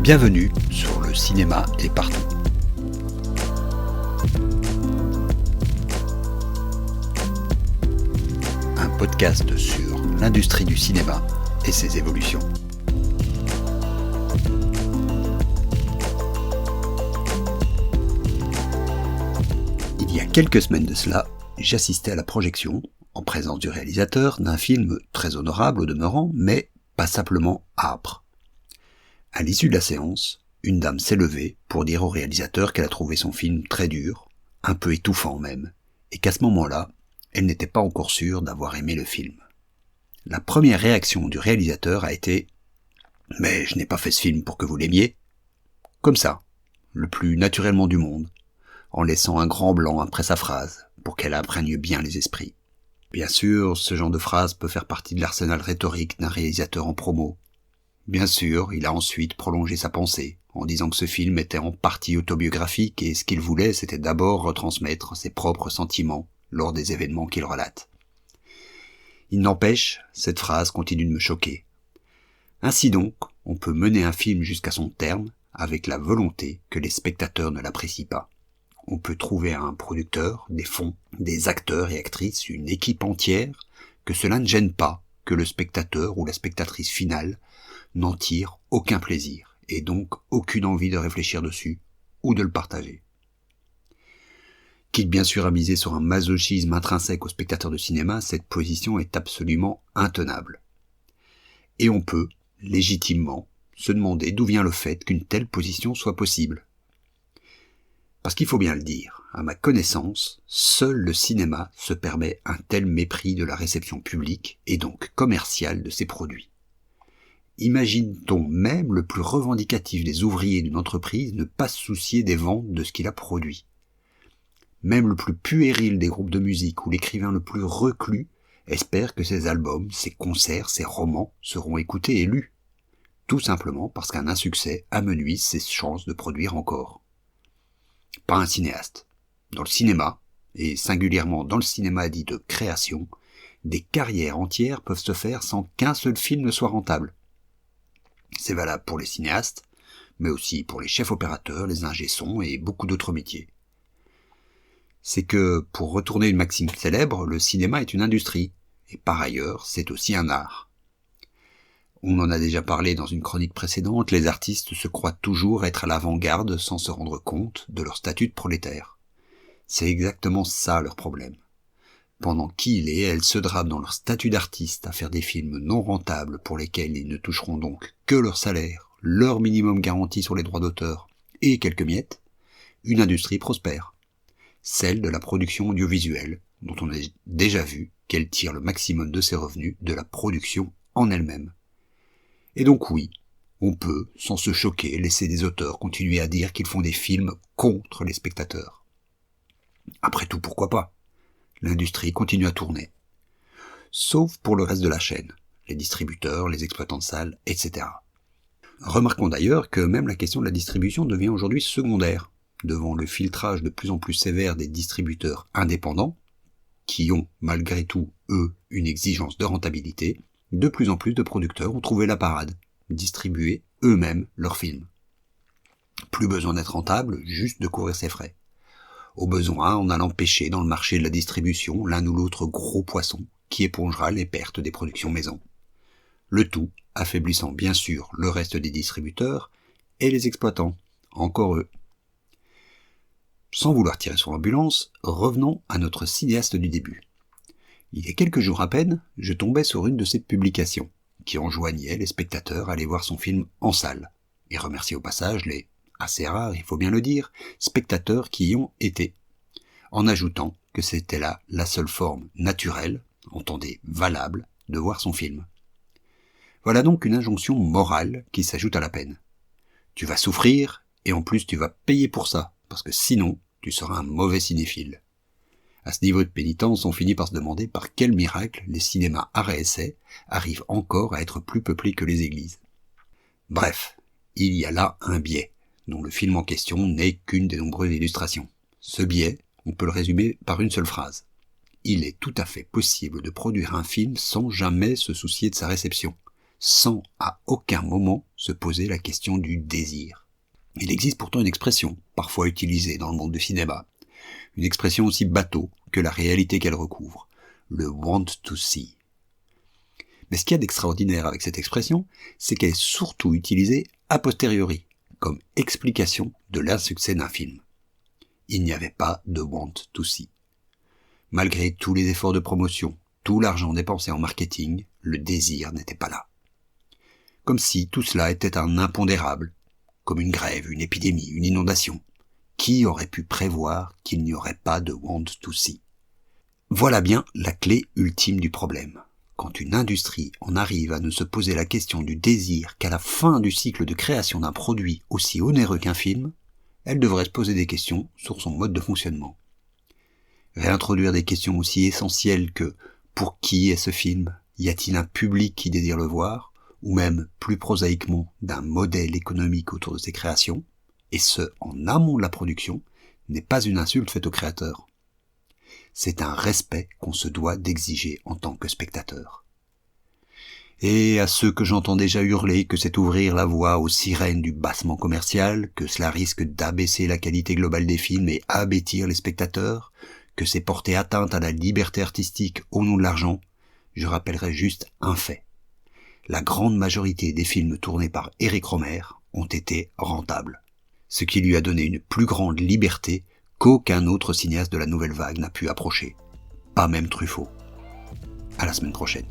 Bienvenue sur Le cinéma est partout. Un podcast sur l'industrie du cinéma et ses évolutions. Il y a quelques semaines de cela, j'assistais à la projection, en présence du réalisateur, d'un film très honorable au demeurant, mais pas simplement âpre. À l'issue de la séance, une dame s'est levée pour dire au réalisateur qu'elle a trouvé son film très dur, un peu étouffant même, et qu'à ce moment-là, elle n'était pas encore sûre d'avoir aimé le film. La première réaction du réalisateur a été « Mais je n'ai pas fait ce film pour que vous l'aimiez ». Comme ça, le plus naturellement du monde, en laissant un grand blanc après sa phrase, pour qu'elle imprègne bien les esprits. Bien sûr, ce genre de phrase peut faire partie de l'arsenal rhétorique d'un réalisateur en promo. Bien sûr, il a ensuite prolongé sa pensée, en disant que ce film était en partie autobiographique et ce qu'il voulait, c'était d'abord retransmettre ses propres sentiments lors des événements qu'il relate. Il n'empêche, cette phrase continue de me choquer. Ainsi donc, on peut mener un film jusqu'à son terme avec la volonté que les spectateurs ne l'apprécient pas. On peut trouver un producteur, des fonds, des acteurs et actrices, une équipe entière, que cela ne gêne pas que le spectateur ou la spectatrice finale n'en tire aucun plaisir, et donc aucune envie de réfléchir dessus, ou de le partager. Quitte bien sûr à miser sur un masochisme intrinsèque au spectateur de cinéma, cette position est absolument intenable. Et on peut, légitimement, se demander d'où vient le fait qu'une telle position soit possible. Parce qu'il faut bien le dire, à ma connaissance, seul le cinéma se permet un tel mépris de la réception publique, et donc commerciale de ses produits. Imagine-t-on même le plus revendicatif des ouvriers d'une entreprise ne pas se soucier des ventes de ce qu'il a produit? Même le plus puéril des groupes de musique ou l'écrivain le plus reclus espère que ses albums, ses concerts, ses romans seront écoutés et lus. Tout simplement parce qu'un insuccès amenuise ses chances de produire encore. Pas un cinéaste. Dans le cinéma, et singulièrement dans le cinéma dit de création, des carrières entières peuvent se faire sans qu'un seul film ne soit rentable. C'est valable pour les cinéastes, mais aussi pour les chefs opérateurs, les ingé-sons et beaucoup d'autres métiers. C'est que, pour retourner une maxime célèbre, le cinéma est une industrie, et par ailleurs, c'est aussi un art. On en a déjà parlé dans une chronique précédente, les artistes se croient toujours être à l'avant-garde sans se rendre compte de leur statut de prolétaire. C'est exactement ça leur problème. Pendant qu'ils et elles se drapent dans leur statut d'artiste à faire des films non rentables pour lesquels ils ne toucheront donc que leur salaire, leur minimum garanti sur les droits d'auteur et quelques miettes, une industrie prospère. Celle de la production audiovisuelle, dont on a déjà vu qu'elle tire le maximum de ses revenus de la production en elle-même. Et donc oui, on peut, sans se choquer, laisser des auteurs continuer à dire qu'ils font des films contre les spectateurs. Après tout, pourquoi pas? L'industrie continue à tourner. Sauf pour le reste de la chaîne, les distributeurs, les exploitants de salles, etc. Remarquons d'ailleurs que même la question de la distribution devient aujourd'hui secondaire, devant le filtrage de plus en plus sévère des distributeurs indépendants, qui ont, malgré tout, eux, une exigence de rentabilité, de plus en plus de producteurs ont trouvé la parade, distribuer eux-mêmes leurs films. Plus besoin d'être rentable, juste de couvrir ses frais. Au besoin, en allant pêcher dans le marché de la distribution l'un ou l'autre gros poisson qui épongera les pertes des productions maison. Le tout affaiblissant bien sûr le reste des distributeurs et les exploitants, encore eux. Sans vouloir tirer sur l'ambulance, revenons à notre cinéaste du début. Il y a quelques jours à peine, je tombais sur une de ses publications, qui enjoignait les spectateurs à aller voir son film en salle, et remercier au passage les assez rares, il faut bien le dire, spectateurs qui y ont été, en ajoutant que c'était là la seule forme naturelle, entendez valable, de voir son film. Voilà donc une injonction morale qui s'ajoute à la peine. Tu vas souffrir, et en plus tu vas payer pour ça, parce que sinon, tu seras un mauvais cinéphile. À ce niveau de pénitence, on finit par se demander par quel miracle les cinémas arrêt essai arrivent encore à être plus peuplés que les églises. Bref, il y a là un biais, dont le film en question n'est qu'une des nombreuses illustrations. Ce biais, on peut le résumer par une seule phrase. Il est tout à fait possible de produire un film sans jamais se soucier de sa réception, sans à aucun moment se poser la question du désir. Il existe pourtant une expression, parfois utilisée dans le monde du cinéma, une expression aussi bateau que la réalité qu'elle recouvre, le want to see. Mais ce qu'il y a d'extraordinaire avec cette expression, c'est qu'elle est surtout utilisée a posteriori, comme explication de l'insuccès d'un film. Il n'y avait pas de want to see. Malgré tous les efforts de promotion, tout l'argent dépensé en marketing, le désir n'était pas là. Comme si tout cela était un impondérable, comme une grève, une épidémie, une inondation. Qui aurait pu prévoir qu'il n'y aurait pas de want to see? Voilà bien la clé ultime du problème. Quand une industrie en arrive à ne se poser la question du désir qu'à la fin du cycle de création d'un produit aussi onéreux qu'un film, elle devrait se poser des questions sur son mode de fonctionnement. Réintroduire des questions aussi essentielles que « pour qui est ce film ? Y a-t-il un public qui désire le voir ?» ou même, plus prosaïquement, d'un modèle économique autour de ces créations, et ce, en amont de la production, n'est pas une insulte faite au créateur. C'est un respect qu'on se doit d'exiger en tant que spectateur. Et à ceux que j'entends déjà hurler que c'est ouvrir la voie aux sirènes du bassement commercial, que cela risque d'abaisser la qualité globale des films et abêtir les spectateurs, que c'est porter atteinte à la liberté artistique au nom de l'argent, je rappellerai juste un fait. La grande majorité des films tournés par Eric Rohmer ont été rentables, ce qui lui a donné une plus grande liberté qu'aucun autre cinéaste de la nouvelle vague n'a pu approcher. Pas même Truffaut. À la semaine prochaine.